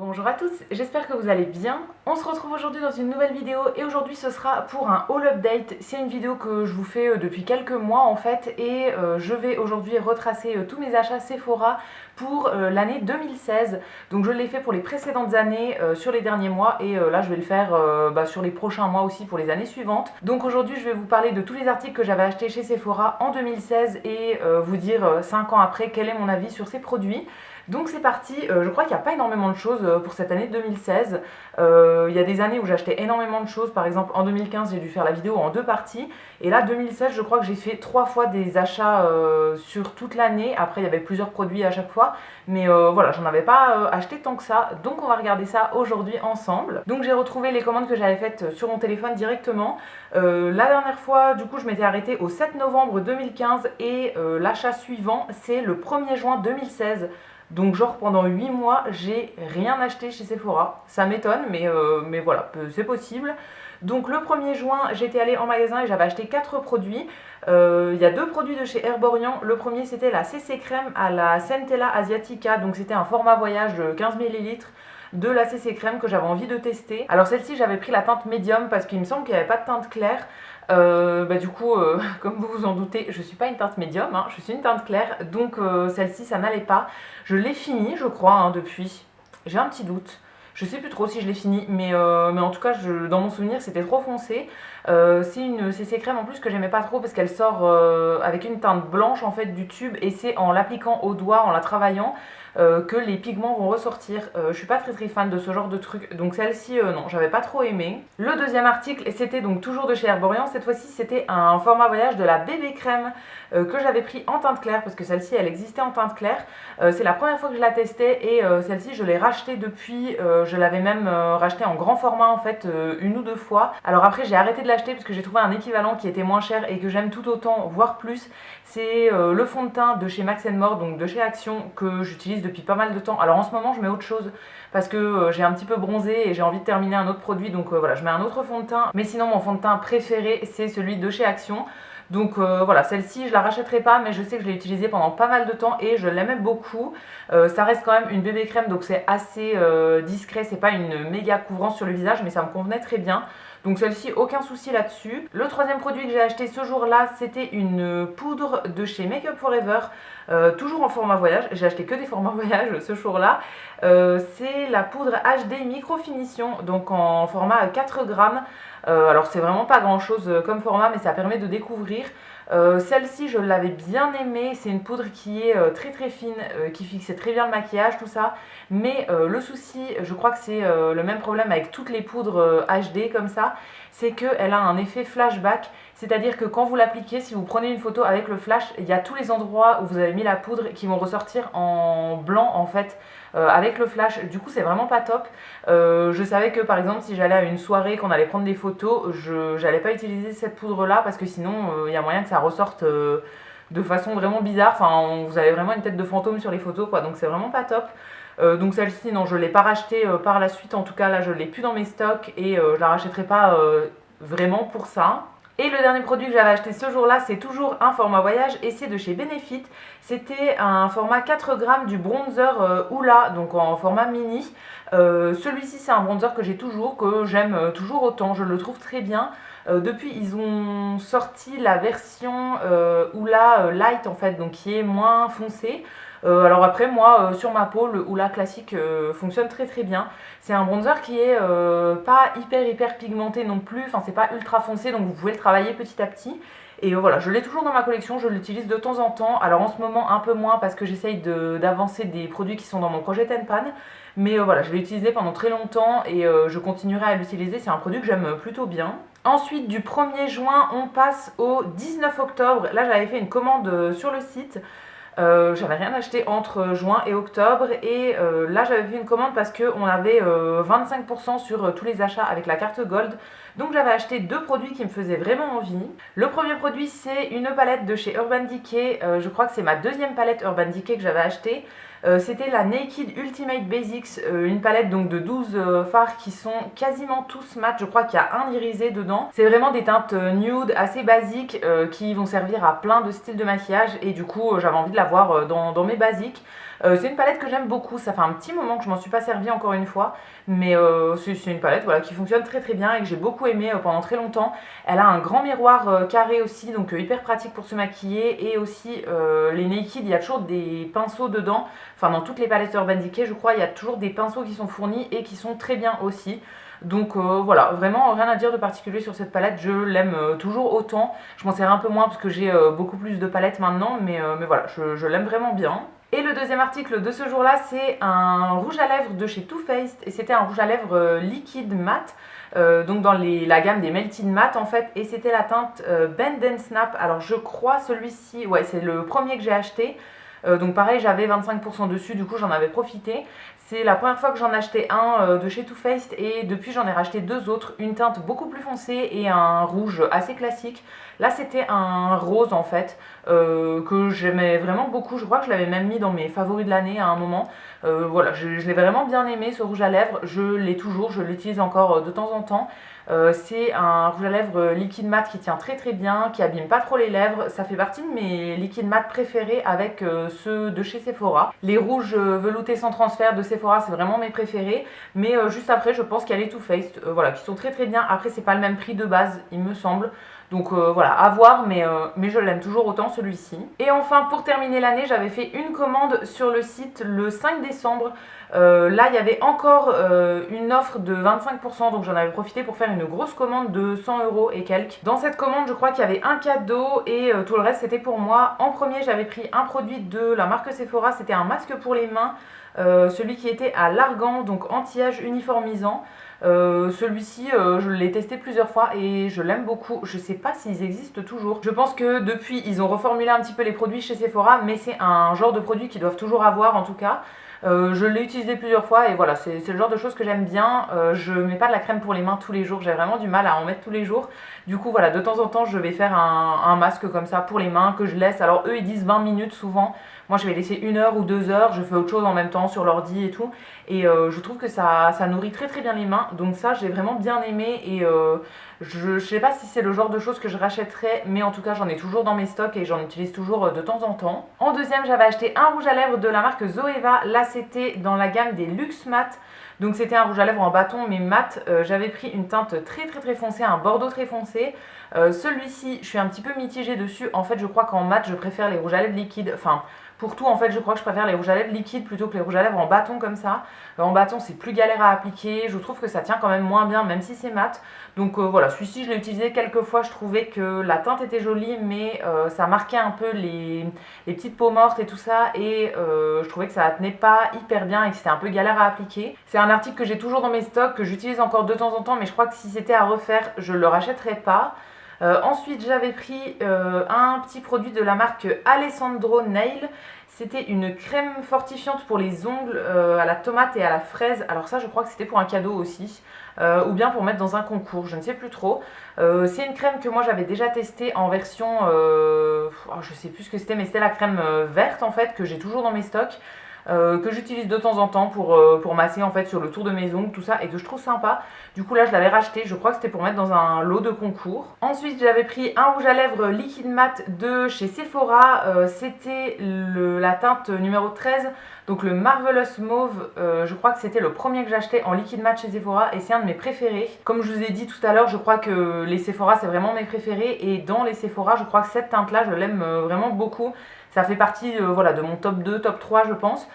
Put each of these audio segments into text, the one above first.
Bonjour à tous, j'espère que vous allez bien. On se retrouve aujourd'hui dans une nouvelle vidéo et aujourd'hui ce sera pour un haul update. C'est une vidéo que je vous fais depuis quelques mois en fait et je vais aujourd'hui retracer tous mes achats Sephora pour l'année 2016. Donc je l'ai fait pour les précédentes années sur les derniers mois et là je vais le faire sur les prochains mois aussi pour les années suivantes. Donc aujourd'hui je vais vous parler de tous les articles que j'avais achetés chez Sephora en 2016 et vous dire 5 ans après quel est mon avis sur ces produits. Donc c'est parti, je crois qu'il n'y a pas énormément de choses pour cette année 2016. Il y a des années où j'achetais énormément de choses, par exemple en 2015 j'ai dû faire la vidéo en 2 parties. Et là 2016 je crois que j'ai fait 3 fois des achats sur toute l'année. Après il y avait plusieurs produits à chaque fois. Mais voilà, j'en avais pas acheté tant que ça. Donc on va regarder ça aujourd'hui ensemble. Donc j'ai retrouvé les commandes que j'avais faites sur mon téléphone directement. La dernière fois du coup je m'étais arrêtée au 7 novembre 2015 et l'achat suivant c'est le 1er juin 2016. Donc genre pendant 8 mois, j'ai rien acheté chez Sephora. Ça m'étonne, mais voilà, c'est possible. Donc le 1er juin, j'étais allée en magasin et j'avais acheté 4 produits. Il y a 2 produits de chez Herborian. Le premier c'était la CC Crème à la Centella Asiatica. Donc c'était un format voyage de 15 ml de la CC Crème que j'avais envie de tester. Alors celle-ci j'avais pris la teinte médium parce qu'il me semble qu'il n'y avait pas de teinte claire. Du coup, comme vous vous en doutez, je suis pas une teinte médium, hein, je suis une teinte claire, donc celle-ci ça n'allait pas. Je l'ai finie, je crois, hein, depuis. J'ai un petit doute. Je sais plus trop si je l'ai fini, mais en tout cas, dans mon souvenir, c'était trop foncé. C'est une CC crème en plus que j'aimais pas trop parce qu'elle sort avec une teinte blanche en fait du tube et c'est en l'appliquant au doigt, en la travaillant, que les pigments vont ressortir. Je suis pas très fan de ce genre de truc, donc celle-ci non, j'avais pas trop aimé. Le deuxième article, c'était donc toujours de chez Herborian. Cette fois-ci, c'était un format voyage de la bébé crème que j'avais pris en teinte claire parce que celle-ci, elle existait en teinte claire. C'est la première fois que je la testais et celle-ci, je l'ai rachetée depuis. Je l'avais même rachetée en grand format en fait une ou deux fois. Alors après, j'ai arrêté de l'acheter parce que j'ai trouvé un équivalent qui était moins cher et que j'aime tout autant, voire plus. C'est le fond de teint de chez Max More, donc de chez Action, que j'utilise depuis pas mal de temps. Alors en ce moment je mets autre chose parce que j'ai un petit peu bronzé et j'ai envie de terminer un autre produit, donc voilà, je mets un autre fond de teint. Mais sinon mon fond de teint préféré c'est celui de chez Action. Donc voilà, celle-ci je la rachèterai pas, mais je sais que je l'ai utilisée pendant pas mal de temps et je l'aimais beaucoup. Ça reste quand même une bébé crème, donc c'est assez discret, c'est pas une méga couvrance sur le visage, mais ça me convenait très bien. Donc celle-ci, aucun souci là-dessus. Le troisième produit que j'ai acheté ce jour-là, c'était une poudre de chez Make Up For Ever, toujours en format voyage. J'ai acheté que des formats voyage ce jour-là. C'est la poudre HD Micro Finition, donc en format 4 grammes. Alors c'est vraiment pas grand-chose comme format, mais ça permet de découvrir. Celle-ci, je l'avais bien aimée. C'est une poudre qui est très fine, qui fixe très bien le maquillage, tout ça. Mais le souci, je crois que c'est le même problème avec toutes les poudres HD comme ça, c'est qu'elle a un effet flashback. C'est-à-dire que quand vous l'appliquez, si vous prenez une photo avec le flash, il y a tous les endroits où vous avez mis la poudre qui vont ressortir en blanc en fait. Avec le flash, du coup c'est vraiment pas top. Je savais que par exemple si j'allais à une soirée, qu'on allait prendre des photos, je n'allais pas utiliser cette poudre là parce que sinon il y a moyen que ça ressorte de façon vraiment bizarre. Enfin vous avez vraiment une tête de fantôme sur les photos quoi, donc c'est vraiment pas top. Donc celle-ci non, je ne l'ai pas rachetée par la suite, en tout cas là je ne l'ai plus dans mes stocks et je la rachèterai pas vraiment pour ça. Et le dernier produit que j'avais acheté ce jour-là, c'est toujours un format voyage et c'est de chez Benefit. C'était un format 4 grammes du bronzer Hoola, donc en format mini. Celui-ci, c'est un bronzer que j'ai toujours, que j'aime toujours autant, je le trouve très bien. Depuis, ils ont sorti la version Hoola Light en fait, donc qui est moins foncée. Alors après moi sur ma peau le Hoola classique fonctionne très bien. C'est un bronzer qui est pas hyper pigmenté non plus, enfin c'est pas ultra foncé donc vous pouvez le travailler petit à petit. Et voilà, je l'ai toujours dans ma collection, je l'utilise de temps en temps. Alors en ce moment un peu moins parce que j'essaye d'avancer des produits qui sont dans mon projet Ten Pan. Mais voilà, je l'ai utilisé pendant très longtemps et je continuerai à l'utiliser, c'est un produit que j'aime plutôt bien. Ensuite du 1er juin on passe au 19 octobre. Là j'avais fait une commande sur le site. J'avais rien acheté entre juin et octobre et là j'avais fait une commande parce qu'on avait 25% sur tous les achats avec la carte Gold. Donc j'avais acheté 2 produits qui me faisaient vraiment envie. Le premier produit c'est une palette de chez Urban Decay, je crois que c'est ma deuxième palette Urban Decay que j'avais achetée. C'était la Naked Ultimate Basics, une palette donc de 12 fards qui sont quasiment tous mat. Je crois qu'il y a un irisé dedans. C'est vraiment des teintes nude assez basiques qui vont servir à plein de styles de maquillage et du coup j'avais envie de l'avoir dans mes basiques. C'est une palette que j'aime beaucoup, ça fait un petit moment que je m'en suis pas servie encore une fois, mais c'est une palette voilà, qui fonctionne très très bien et que j'ai beaucoup aimé pendant très longtemps. Elle a un grand miroir carré aussi, donc hyper pratique pour se maquiller, et aussi les Naked, il y a toujours des pinceaux dedans, enfin dans toutes les palettes Urban Decay je crois, il y a toujours des pinceaux qui sont fournis et qui sont très bien aussi. Donc voilà, vraiment rien à dire de particulier sur cette palette, je l'aime toujours autant. Je m'en sers un peu moins parce que j'ai beaucoup plus de palettes maintenant, mais voilà, je l'aime vraiment bien. Et le deuxième article de ce jour-là, c'est un rouge à lèvres de chez Too Faced, et c'était un rouge à lèvres liquide mat, donc dans la gamme des Melted Matte en fait, et c'était la teinte Bend and Snap. Alors je crois celui-ci, ouais c'est le premier que j'ai acheté. Donc pareil, j'avais 25% dessus, du coup j'en avais profité. C'est la première fois que j'en achetais un de chez Too Faced, et depuis j'en ai racheté deux autres, une teinte beaucoup plus foncée et un rouge assez classique. Là c'était un rose en fait, que j'aimais vraiment beaucoup, je crois que je l'avais même mis dans mes favoris de l'année à un moment. Voilà, je l'ai vraiment bien aimé ce rouge à lèvres, je l'ai toujours, je l'utilise encore de temps en temps. C'est un rouge à lèvres liquide mat qui tient très très bien, qui abîme pas trop les lèvres. Ça fait partie de mes liquides mat préférés avec ceux de chez Sephora. Les rouges veloutés sans transfert de Sephora, c'est vraiment mes préférés. Mais juste après, je pense qu'il y a les Too Faced, voilà, qui sont très très bien. Après, c'est pas le même prix de base, il me semble. Donc voilà, à voir, mais je l'aime toujours autant celui-ci. Et enfin, pour terminer l'année, j'avais fait une commande sur le site le 5 décembre. Là, il y avait encore une offre de 25%, donc j'en avais profité pour faire une grosse commande de 100 € et quelques. Dans cette commande, je crois qu'il y avait un cadeau et tout le reste c'était pour moi. En premier, j'avais pris un produit de la marque Sephora, c'était un masque pour les mains, celui qui était à l'argan, donc anti-âge uniformisant. Celui-ci, je l'ai testé plusieurs fois et je l'aime beaucoup. Je sais pas s'ils existent toujours. Je pense que depuis, ils ont reformulé un petit peu les produits chez Sephora, mais c'est un genre de produit qu'ils doivent toujours avoir en tout cas. Je l'ai utilisé plusieurs fois et voilà, c'est le genre de choses que j'aime bien. Je mets pas de la crème pour les mains tous les jours, j'ai vraiment du mal à en mettre tous les jours. Du coup voilà, de temps en temps je vais faire un masque comme ça pour les mains que je laisse. Alors eux ils disent 20 minutes souvent, moi je vais laisser 1 heure ou 2 heures, je fais autre chose en même temps sur l'ordi et tout. Et je trouve que ça nourrit très très bien les mains, donc ça j'ai vraiment bien aimé. Et je sais pas si c'est le genre de choses que je rachèterais, mais en tout cas j'en ai toujours dans mes stocks et j'en utilise toujours de temps en temps. En deuxième, j'avais acheté un rouge à lèvres de la marque Zoeva. Là c'était dans la gamme des Luxe Matte. Donc c'était un rouge à lèvres en bâton mais mat. J'avais pris une teinte très très très foncée, un bordeaux très foncé. Celui-ci, je suis un petit peu mitigée dessus. En fait, je crois qu'en mat, je préfère les rouges à lèvres liquides. Enfin, pour tout, en fait, je crois que je préfère les rouges à lèvres liquides plutôt que les rouges à lèvres en bâton comme ça. En bâton, c'est plus galère à appliquer. Je trouve que ça tient quand même moins bien, même si c'est mat. Donc voilà, celui-ci, je l'ai utilisé quelques fois. Je trouvais que la teinte était jolie, mais ça marquait un peu les petites peaux mortes et tout ça. Et je trouvais que ça tenait pas hyper bien et que c'était un peu galère à appliquer. C'est un article que j'ai toujours dans mes stocks, que j'utilise encore de temps en temps, mais je crois que si c'était à refaire, je le rachèterais pas. Ensuite, j'avais pris un petit produit de la marque Alessandro Nail. C'était une crème fortifiante pour les ongles à la tomate et à la fraise. Alors ça, je crois que c'était pour un cadeau aussi, ou bien pour mettre dans un concours, je ne sais plus trop. C'est une crème que moi j'avais déjà testée en version, je sais plus ce que c'était, mais c'était la crème verte en fait, que j'ai toujours dans mes stocks. Que j'utilise de temps en temps pour masser en fait sur le tour de mes ongles, tout ça, et que je trouve sympa. Du coup là je l'avais racheté, je crois que c'était pour mettre dans un lot de concours. Ensuite j'avais pris un rouge à lèvres liquide mat de chez Sephora, c'était la teinte numéro 13, donc le Marvelous Mauve. Je crois que c'était le premier que j'achetais en liquide mat chez Sephora et c'est un de mes préférés. Comme je vous ai dit tout à l'heure, je crois que les Sephora c'est vraiment mes préférés, et dans les Sephora je crois que cette teinte là je l'aime vraiment beaucoup. Ça fait partie voilà, de mon top 2, top 3 je pense.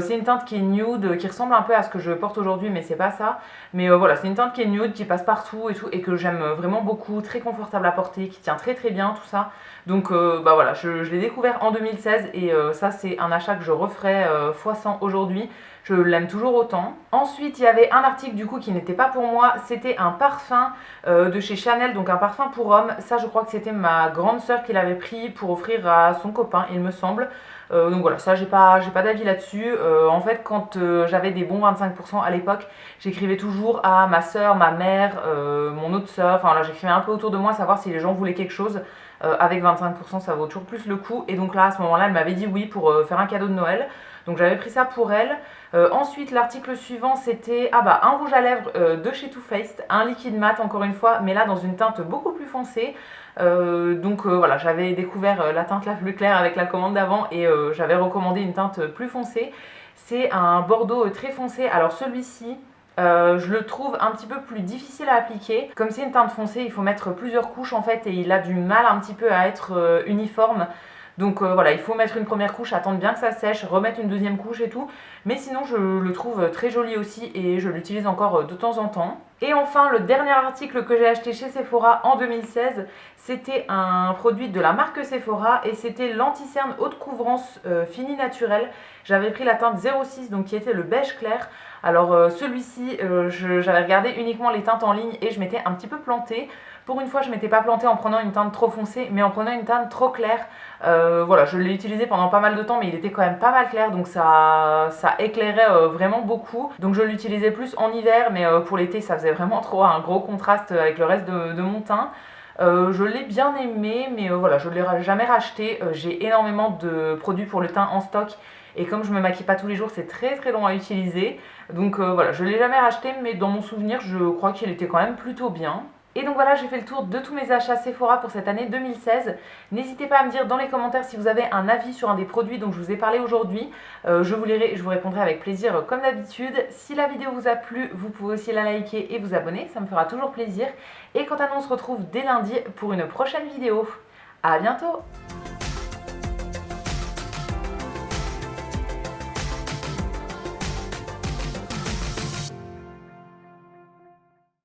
C'est une teinte qui est nude, qui ressemble un peu à ce que je porte aujourd'hui, mais c'est pas ça. Mais voilà, c'est une teinte qui est nude, qui passe partout et tout, et que j'aime vraiment beaucoup, très confortable à porter, qui tient très très bien, tout ça. Donc bah voilà, je l'ai découvert en 2016 et ça c'est un achat que je referai x100 aujourd'hui. Je l'aime toujours autant. Ensuite, il y avait un article du coup qui n'était pas pour moi, c'était un parfum de chez Chanel, donc un parfum pour homme. Ça, je crois que c'était ma grande sœur qui l'avait pris pour offrir à son copain, il me semble. Donc voilà, ça j'ai pas d'avis là-dessus. En fait, quand j'avais des bons 25% à l'époque, j'écrivais toujours à ma soeur, ma mère, mon autre soeur. Enfin là, j'écrivais un peu autour de moi, savoir si les gens voulaient quelque chose. Avec 25%, ça vaut toujours plus le coup. Et donc là, à ce moment-là, elle m'avait dit oui pour faire un cadeau de Noël. Donc j'avais pris ça pour elle. Ensuite l'article suivant c'était un rouge à lèvres de chez Too Faced, un liquide mat encore une fois, mais là dans une teinte beaucoup plus foncée. Voilà, j'avais découvert la teinte la plus claire avec la commande d'avant et j'avais recommandé une teinte plus foncée. C'est un bordeaux très foncé. Alors celui-ci, je le trouve un petit peu plus difficile à appliquer. Comme c'est une teinte foncée, il faut mettre plusieurs couches en fait et il a du mal un petit peu à être uniforme. Donc voilà, il faut mettre une première couche, attendre bien que ça sèche, remettre une deuxième couche et tout. Mais sinon, je le trouve très joli aussi et je l'utilise encore de temps en temps. Et enfin, le dernier article que j'ai acheté chez Sephora en 2016, c'était un produit de la marque Sephora et c'était l'anti-cerne haute couvrance fini naturel. J'avais pris la teinte 06, donc qui était le beige clair. Alors celui-ci, j'avais regardé uniquement les teintes en ligne et je m'étais un petit peu plantée. Pour une fois, je ne m'étais pas plantée en prenant une teinte trop foncée, mais en prenant une teinte trop claire. Voilà, je l'ai utilisé pendant pas mal de temps, mais il était quand même pas mal clair, donc ça éclairait vraiment beaucoup. Donc je l'utilisais plus en hiver, mais pour l'été, ça faisait vraiment trop un gros contraste avec le reste de mon teint. Je l'ai bien aimé, mais voilà, je ne l'ai jamais racheté. J'ai énormément de produits pour le teint en stock. Et comme je ne me maquille pas tous les jours, c'est très très long à utiliser. Donc voilà, je ne l'ai jamais racheté, mais dans mon souvenir, je crois qu'il était quand même plutôt bien. Et donc voilà, j'ai fait le tour de tous mes achats Sephora pour cette année 2016. N'hésitez pas à me dire dans les commentaires si vous avez un avis sur un des produits dont je vous ai parlé aujourd'hui. Je vous lirai, je vous répondrai avec plaisir comme d'habitude. Si la vidéo vous a plu, vous pouvez aussi la liker et vous abonner, ça me fera toujours plaisir. Et quant à nous, on se retrouve dès lundi pour une prochaine vidéo. À bientôt!